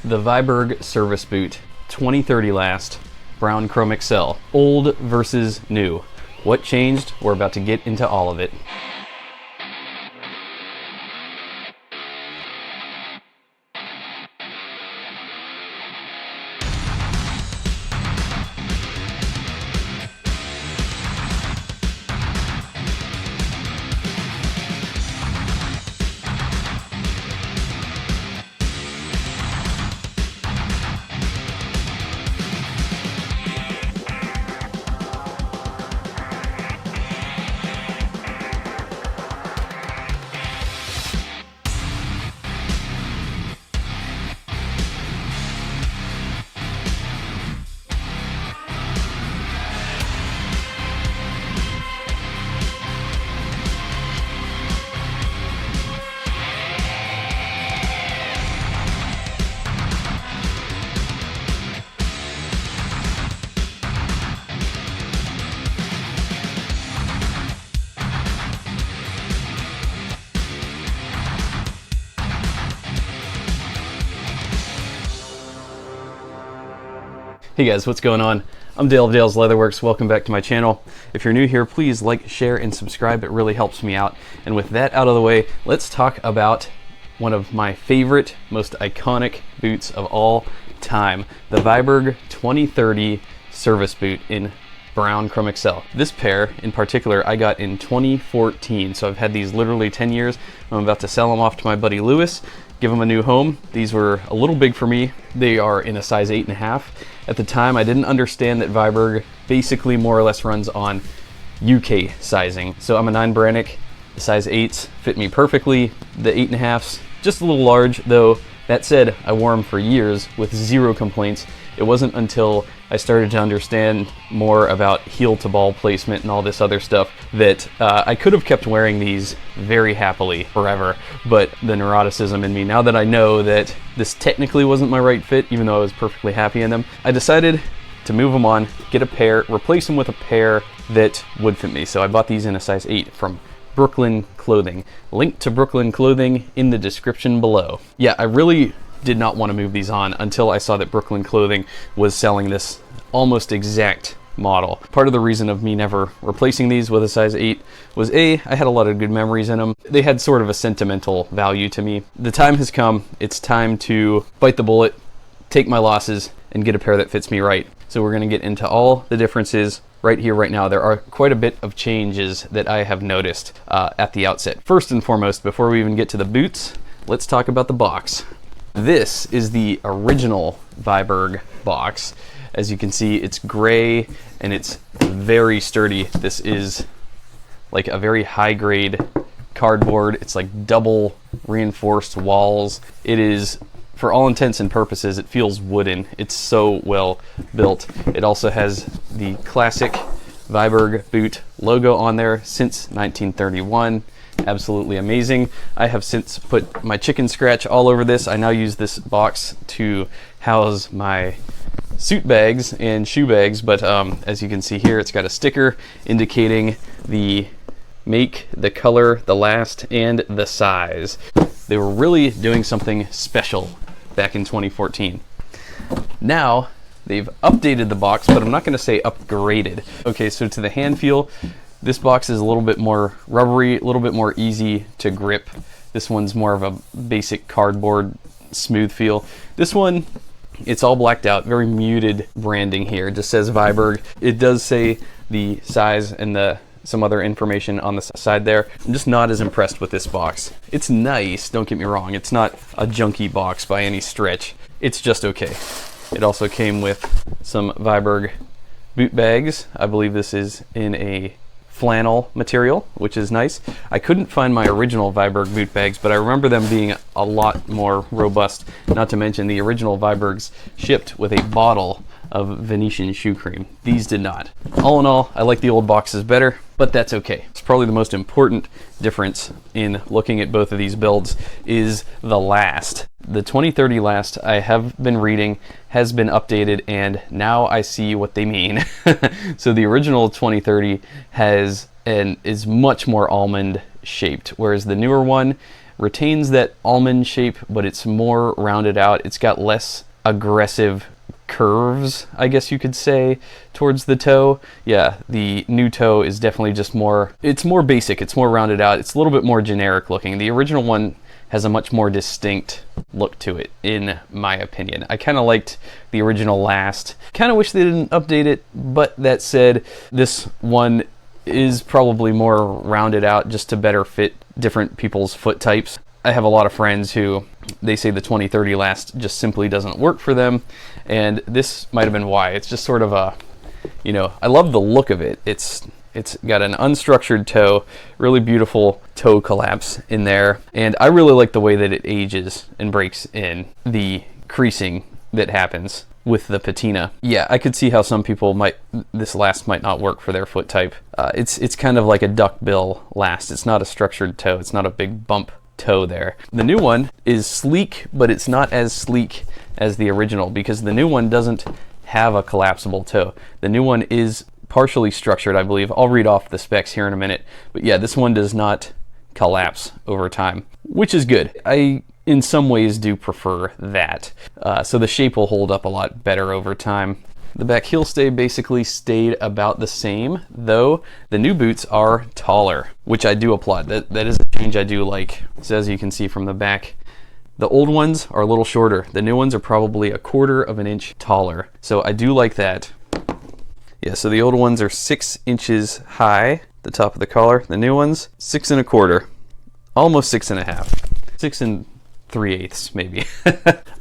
The Viberg Service Boot 2030 last, brown chrome XL. Old versus new. What changed? We're about to get into all of it. Hey guys, what's going on? I'm Dale of Dale's Leatherworks. Welcome back to my channel. If you're new here, please like, share, and subscribe. It really helps me out. And with that out of the way, let's talk about one of my favorite, most iconic boots of all time, the Viberg 2030 Service Boot in brown chrome XL. This pair in particular I got in 2014, so I've had these literally 10 years. I'm about to sell them off to my buddy Lewis, give them a new home. These were a little big for me. They are in a size 8.5. At the time, I didn't understand that Viberg basically more or less runs on UK sizing. So I'm a 9 Brannick. The size 8s fit me perfectly. The 8.5s, just a little large, though. That said, I wore them for years with zero complaints. It wasn't until I started to understand more about heel to ball placement and all this other stuff that I could have kept wearing these very happily forever, but the neuroticism in me, now that I know that this technically wasn't my right fit, even though I was perfectly happy in them, I decided to move them on, get a pair, replace them with a pair that would fit me. So I bought these in a size 8 from Brooklyn Clothing. Link to Brooklyn Clothing in the description below. Yeah, I really did not want to move these on until I saw that Brooklyn Clothing was selling this almost exact model. Part of the reason of me never replacing these with a size 8 was I had a lot of good memories in them. They had sort of a sentimental value to me. The time has come. It's time to bite the bullet, take my losses, and get a pair that fits me right. So we're going to get into all the differences right here, right now. There are quite a bit of changes that I have noticed at the outset. First and foremost, before we even get to the boots, let's talk about the box. This is the original Viberg box. As you can see, it's gray and it's very sturdy. This is like a very high grade cardboard. It's like double reinforced walls. It is, for all intents and purposes, it feels wooden. It's so well built. It also has the classic Viberg boot logo on there since 1931. Absolutely amazing. I have since put my chicken scratch all over this. I now use this box to house my suit bags and shoe bags, but as you can see here, it's got a sticker indicating the make, the color, the last, and the size. They were really doing something special back in 2014. Now they've updated the box, but I'm not going to say upgraded. Okay, so to the hand feel, this box is a little bit more rubbery, a little bit more easy to grip. This one's more of a basic cardboard smooth feel. This one, it's all blacked out, very muted branding here. It just says Viberg. It does say the size and some other information on the side there. I'm just not as impressed with this box. It's nice, don't get me wrong. It's not a junky box by any stretch. It's just okay. It also came with some Viberg boot bags. I believe this is in a flannel material, which is nice. I couldn't find my original Viberg boot bags, but I remember them being a lot more robust. Not to mention the original Vibergs shipped with a bottle of Venetian shoe cream. These did not. All in all, I like the old boxes better, but that's okay. It's probably the most important difference in looking at both of these builds is the last. The 2030 last, I have been reading, has been updated, and now I see what they mean. So the original 2030 is much more almond shaped, whereas the newer one retains that almond shape, but it's more rounded out. It's got less aggressive curves, I guess you could say, towards the toe. Yeah, the new toe is definitely just more, it's more basic, it's more rounded out, it's a little bit more generic looking. The original one has a much more distinct look to it, in my opinion. I kind of liked the original last. Kind of wish they didn't update it, but that said, this one is probably more rounded out just to better fit different people's foot types. I have a lot of friends who, they say the 2030 last just simply doesn't work for them, and this might have been why. It's just sort of a, you know, I love the look of it. It's got an unstructured toe, really beautiful toe collapse in there, and I really like the way that it ages and breaks in, the creasing that happens with the patina. Yeah, I could see how some people might, this last might not work for their foot type. It's kind of like a duckbill last. It's not a structured toe. It's not a big bump toe there. The new one is sleek, but it's not as sleek as the original because the new one doesn't have a collapsible toe. The new one is partially structured, I believe. I'll read off the specs here in a minute, but yeah, this one does not collapse over time, which is good. I in some ways do prefer that. So the shape will hold up a lot better over time. The back heel stay basically stayed about the same, though the new boots are taller, which I do applaud. That is a change I do like. So as you can see from the back, the old ones are a little shorter. The new ones are probably 1/4 of an inch taller. So I do like that. Yeah, so the old ones are 6 inches high, the top of the collar. The new ones, 6 1/4, almost 6 1/2, 6 3/8 maybe.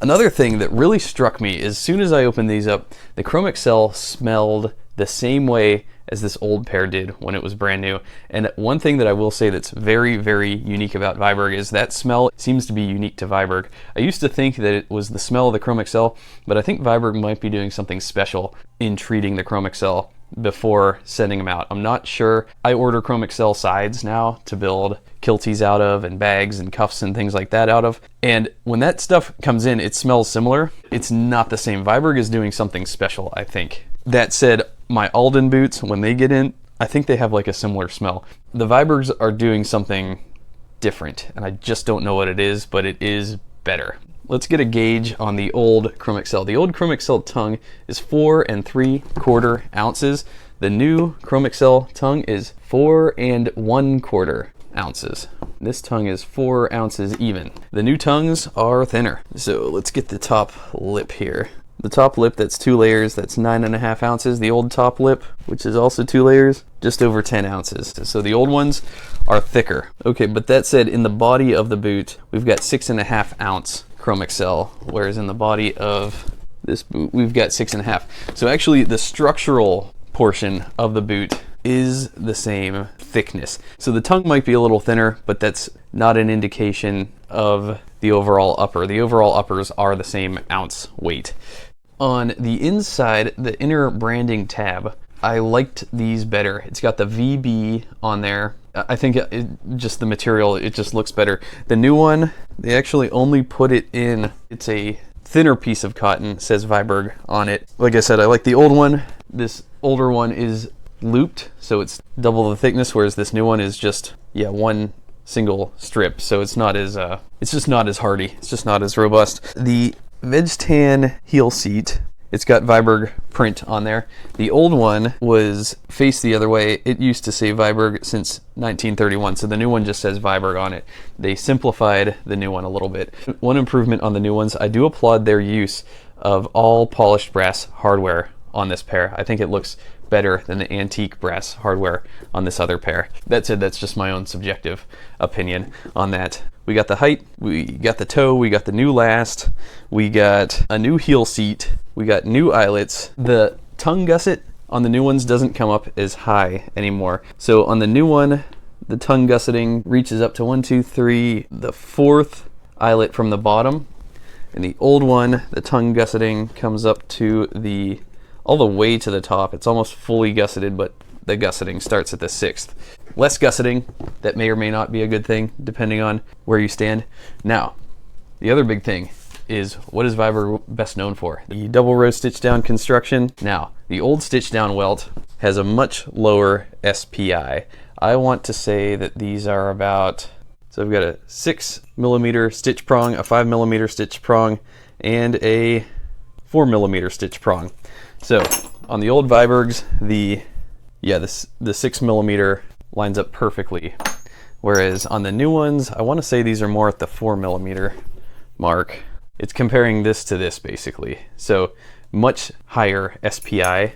Another thing that really struck me is as soon as I opened these up, the Chrome Excel smelled the same way as this old pair did when it was brand new. And one thing that I will say that's very, very unique about Viberg is that smell seems to be unique to Viberg. I used to think that it was the smell of the Chrome Excel, but I think Viberg might be doing something special in treating the Chrome Excel before sending them out. I'm not sure. I order Chrome Excel sides now to build kilties out of and bags and cuffs and things like that out of. And when that stuff comes in, it smells similar. It's not the same. Viberg is doing something special, I think. That said, my Alden boots, when they get in, I think they have like a similar smell. The Vibergs are doing something different, and I just don't know what it is, but it is better. Let's get a gauge on the old Chrome Excel. The old Chrome Excel tongue is 4 3/4 ounces. The new Chrome Excel tongue is 4 1/4 ounces. This tongue is 4 ounces even. The new tongues are thinner. So let's get the top lip here. The top lip, that's 2 layers, that's 9 1/2 ounces. The old top lip, which is also 2 layers, just over 10 ounces. So the old ones are thicker. Okay, but that said, in the body of the boot, we've got 6 1/2 ounce Chrome Excel, whereas in the body of this boot, we've got 6 1/2. So actually, the structural portion of the boot is the same thickness. So the tongue might be a little thinner, but that's not an indication of the overall upper. The overall uppers are the same ounce weight. On the inside, the inner branding tab, I liked these better. It's got the VB on there. I think just the material, it just looks better. The new one, they actually only put it in, it's a thinner piece of cotton, says Viberg on it. Like I said, I like the old one. This older one is looped, so it's double the thickness, whereas this new one is just, yeah, one single strip. So it's not as, it's just not as hardy. It's just not as robust. The veg tan heel seat, it's got Viberg print on there. The old one was faced the other way. It used to say Viberg since 1931, so the new one just says Viberg on it. They simplified the new one a little bit. One improvement on the new ones, I do applaud their use of all polished brass hardware on this pair. I think it looks better than the antique brass hardware on this other pair. That said, that's just my own subjective opinion on that. We got the height, we got the toe, we got the new last, we got a new heel seat, we got new eyelets. The tongue gusset on the new ones doesn't come up as high anymore. So on the new one, the tongue gusseting reaches up to 1, 2, 3, the 4th eyelet from the bottom. In the old one, the tongue gusseting comes up to the, all the way to the top. It's almost fully gusseted, but the gusseting starts at the 6th. Less gusseting, that may or may not be a good thing, depending on where you stand. Now, the other big thing is, what is Viberg best known for? The double row stitch down construction. Now, the old stitch down welt has a much lower SPI. I want to say that these are about, it's So I've got a 6mm stitch prong, a 5mm stitch prong, and a 4mm stitch prong. So on the old Vibergs, the 6mm lines up perfectly. Whereas on the new ones, I want to say these are more at the 4mm mark. It's comparing this to this basically. So much higher SPI,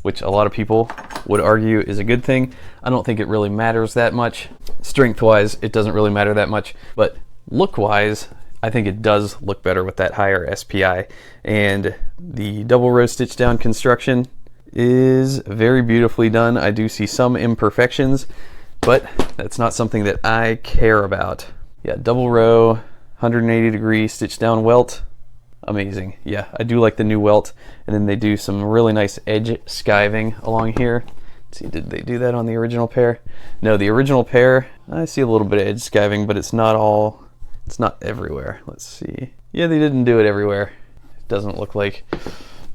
which a lot of people would argue is a good thing. I don't think it really matters that much. Strength-wise, it doesn't really matter that much, but look-wise, I think it does look better with that higher SPI. And the double row stitch down construction is very beautifully done. I do see some imperfections, but that's not something that I care about. Yeah, double row, 180 degree stitch down welt. Amazing. Yeah, I do like the new welt. And then they do some really nice edge skiving along here. Let's see, did they do that on the original pair? No, the original pair, I see a little bit of edge skiving, but it's not everywhere. Let's see. Yeah, they didn't do it everywhere. It doesn't look like,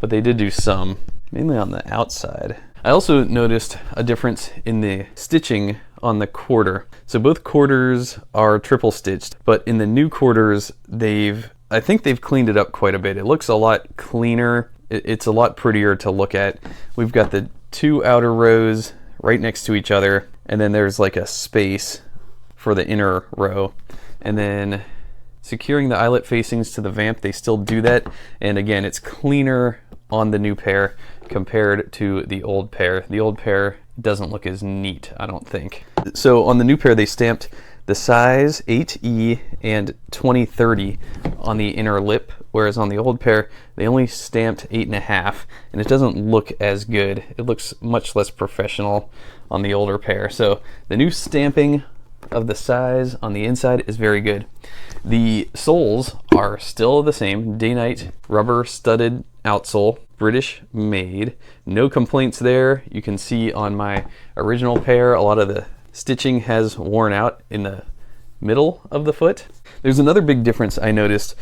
but they did do some, mainly on the outside. I also noticed a difference in the stitching on the quarter. So both quarters are triple stitched, but in the new quarters, I think they've cleaned it up quite a bit. It looks a lot cleaner. It's a lot prettier to look at. We've got the two outer rows right next to each other, and then there's like a space for the inner row. And then securing the eyelet facings to the vamp, they still do that. And again, it's cleaner on the new pair compared to the old pair. The old pair doesn't look as neat, I don't think. So on the new pair, they stamped the size 8E and 2030 on the inner lip, whereas on the old pair, they only stamped 8.5, and it doesn't look as good. It looks much less professional on the older pair. So the new stamping of the size on the inside is very good. The soles are still the same, day-night rubber studded outsole, British made. No complaints there. You can see on my original pair, a lot of the stitching has worn out in the middle of the foot. There's another big difference I noticed.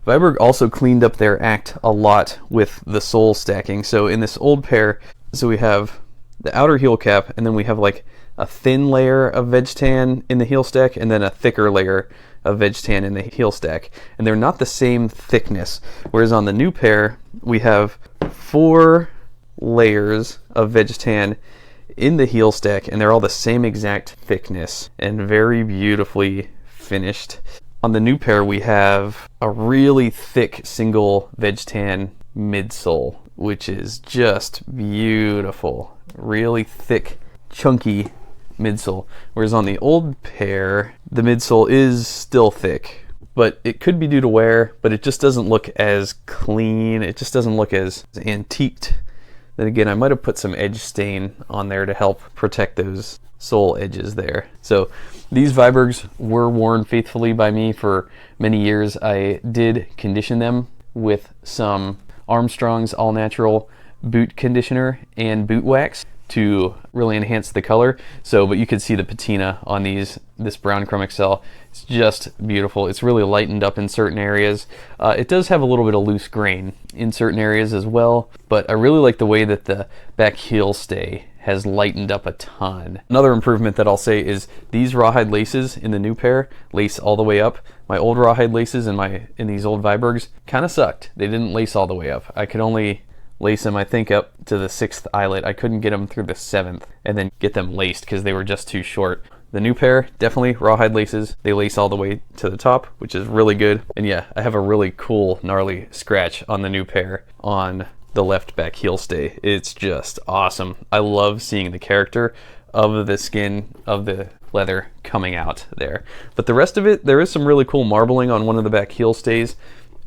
Viberg also cleaned up their act a lot with the sole stacking. So in this old pair, so we have the outer heel cap, and then we have like a thin layer of veg tan in the heel stack, and then a thicker layer of veg tan in the heel stack. And they're not the same thickness. Whereas on the new pair, we have 4 layers of veg tan in the heel stack, and they're all the same exact thickness and very beautifully finished. On the new pair, we have a really thick single veg tan midsole, which is just beautiful. Really thick, chunky midsole. Whereas on the old pair, the midsole is still thick, but it could be due to wear, but it just doesn't look as clean. It just doesn't look as antiqued. Then again, I might have put some edge stain on there to help protect those sole edges there. So these Vibergs were worn faithfully by me for many years. I did condition them with some Armstrong's All Natural boot conditioner and boot wax to really enhance the color. So, but you could see the patina on this brown chrome XL. It's just beautiful. It's really lightened up in certain areas. It does have a little bit of loose grain in certain areas as well, but I really like the way that the back heel stay has lightened up a ton. Another improvement that I'll say is these rawhide laces in the new pair lace all the way up. My old rawhide laces in these old Vibergs kind of sucked. They didn't lace all the way up. I could only lace them, I think, up to the 6th eyelet. I couldn't get them through the 7th and then get them laced because they were just too short. The new pair, definitely rawhide laces. They lace all the way to the top, which is really good. And yeah, I have a really cool, gnarly scratch on the new pair on the left back heel stay. It's just awesome. I love seeing the character of the skin of the leather coming out there. But the rest of it, there is some really cool marbling on one of the back heel stays,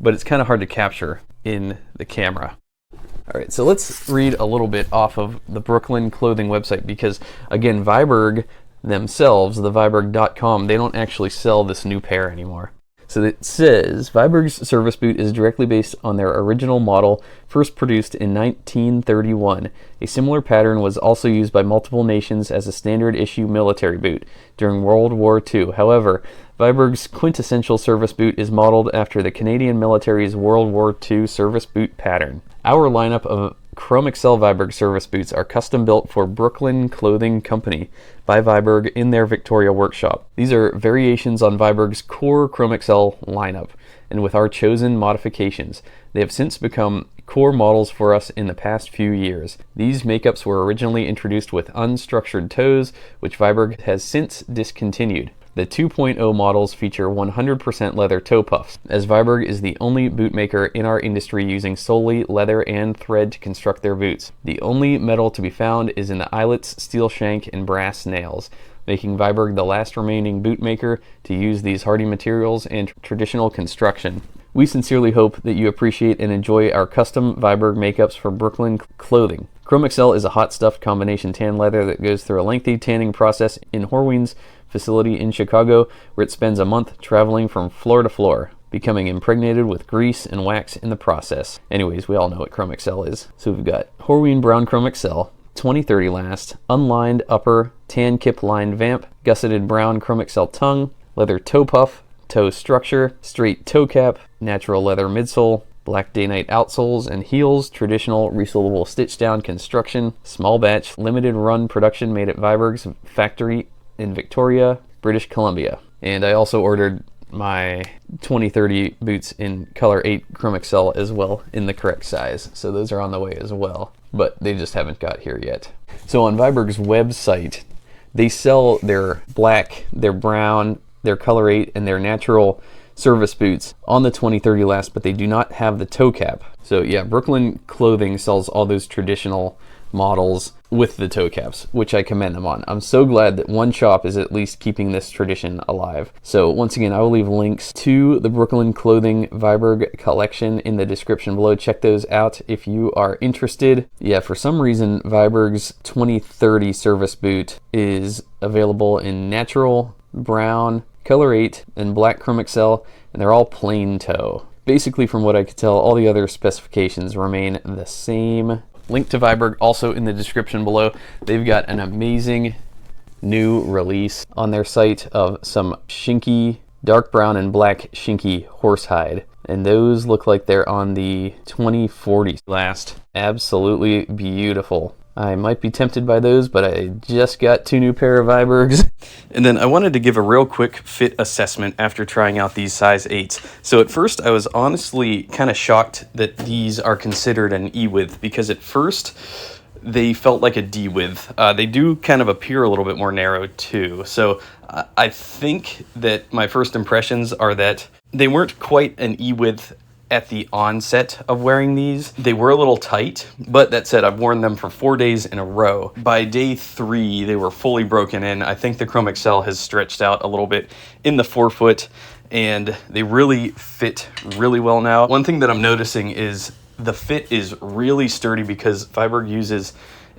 but it's kind of hard to capture in the camera. All right, so let's read a little bit off of the Brooklyn clothing website because, again, Viberg themselves, the Viberg.com, they don't actually sell this new pair anymore. So it says, Viberg's service boot is directly based on their original model, first produced in 1931. A similar pattern was also used by multiple nations as a standard issue military boot during World War II. However, Viberg's quintessential service boot is modeled after the Canadian military's World War II service boot pattern. Our lineup of Chrome Excel Viberg service boots are custom built for Brooklyn Clothing Company by Viberg in their Victoria workshop. These are variations on Viberg's core Chrome Excel lineup, and with our chosen modifications, they have since become core models for us in the past few years. These makeups were originally introduced with unstructured toes, which Viberg has since discontinued. The 2.0 models feature 100% leather toe puffs, as Viberg is the only boot maker in our industry using solely leather and thread to construct their boots. The only metal to be found is in the eyelets, steel shank, and brass nails, making Viberg the last remaining boot maker to use these hardy materials and traditional construction. We sincerely hope that you appreciate and enjoy our custom Viberg makeups for Brooklyn Clothing. Chrome Excel is a hot stuffed combination tan leather that goes through a lengthy tanning process in Horween's facility in Chicago, where it spends a month traveling from floor to floor, becoming impregnated with grease and wax in the process. Anyways, we all know what Chrome Excel is. So we've got Horween Brown Chrome Excel, 2030 last, unlined upper, tan kip lined vamp, gusseted brown Chrome Excel tongue, leather toe puff, toe structure, straight toe cap, natural leather midsole, black day-night outsoles and heels, traditional resealable stitch down construction, small batch, limited run production made at Viberg's factory in Victoria, British Columbia. And I also ordered my 2030 boots in color 8 Chrome Excel as well in the correct size. So those are on the way as well, but they just haven't got here yet. So on Viberg's website, they sell their black, their brown, their color 8, and their natural service boots on the 2030 last, but they do not have the toe cap. So yeah, Brooklyn Clothing sells all those traditional models with the toe caps, which I commend them on. I'm so glad that one shop is at least keeping this tradition alive. So once again, I will leave links to the Brooklyn Clothing Viberg collection in the description below. Check those out if you are interested. Yeah, for some reason, Viberg's 2030 service boot is available in natural, brown, color 8, and black Chrome Excel, and they're all plain toe. Basically, from what I could tell, all the other specifications remain the same. Link to Viberg also in the description below. They've got an amazing new release on their site of some Shinki, dark brown and black Shinki Horsehide. And those look like they're on the 2040 last. Absolutely beautiful. I might be tempted by those, but I just got 2 new pair of Vibergs. And then I wanted to give a real quick fit assessment after trying out these size 8s. So at first I was honestly kind of shocked that these are considered an E-width, because at first they felt like a D-width. They do kind of appear a little bit more narrow too. So I think that my first impressions are that they weren't quite an E-width at the onset of wearing these. They were a little tight, but that said, I've worn them for 4 days in a row. By day 3, they were fully broken in. I think the Chrome Excel has stretched out a little bit in the forefoot, and they really fit really well now. One thing that I'm noticing is the fit is really sturdy because Viberg uses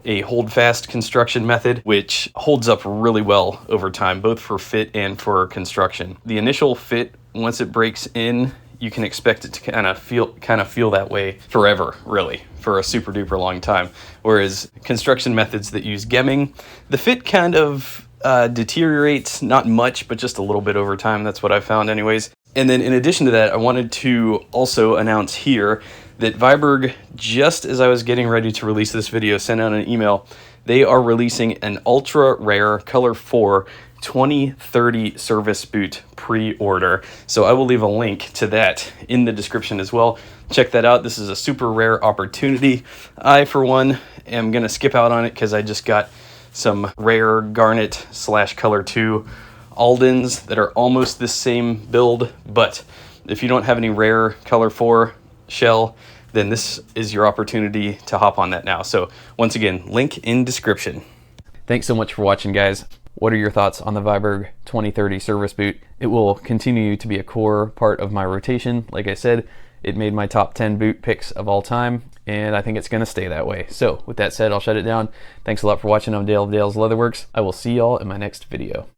a hold fast construction method, which holds up really well over time, both for fit and for construction. The initial fit, once it breaks in, you can expect it to kind of feel that way forever, really, for a super duper long time. Whereas construction methods that use gemming, the fit kind of deteriorates, not much, but just a little bit over time. That's what I found anyways. And then in addition to that, I wanted to also announce here that Viberg, just as I was getting ready to release this video, sent out an email. They are releasing an ultra rare color 4 2030 service boot pre-order. So I will leave a link to that in the description as well. Check that out. This is a super rare opportunity. I, for one, am going to skip out on it because I just got some rare garnet / color 2 Aldens that are almost the same build, but if you don't have any rare color 4 shell, then this is your opportunity to hop on that now. So once again, link in description. Thanks so much for watching, guys. What are your thoughts on the Viberg 2030 service boot? It will continue to be a core part of my rotation. Like I said, it made my top 10 boot picks of all time, and I think it's going to stay that way. So with that said, I'll shut it down. Thanks a lot for watching. I'm Dale of Dale's Leatherworks. I will see y'all in my next video.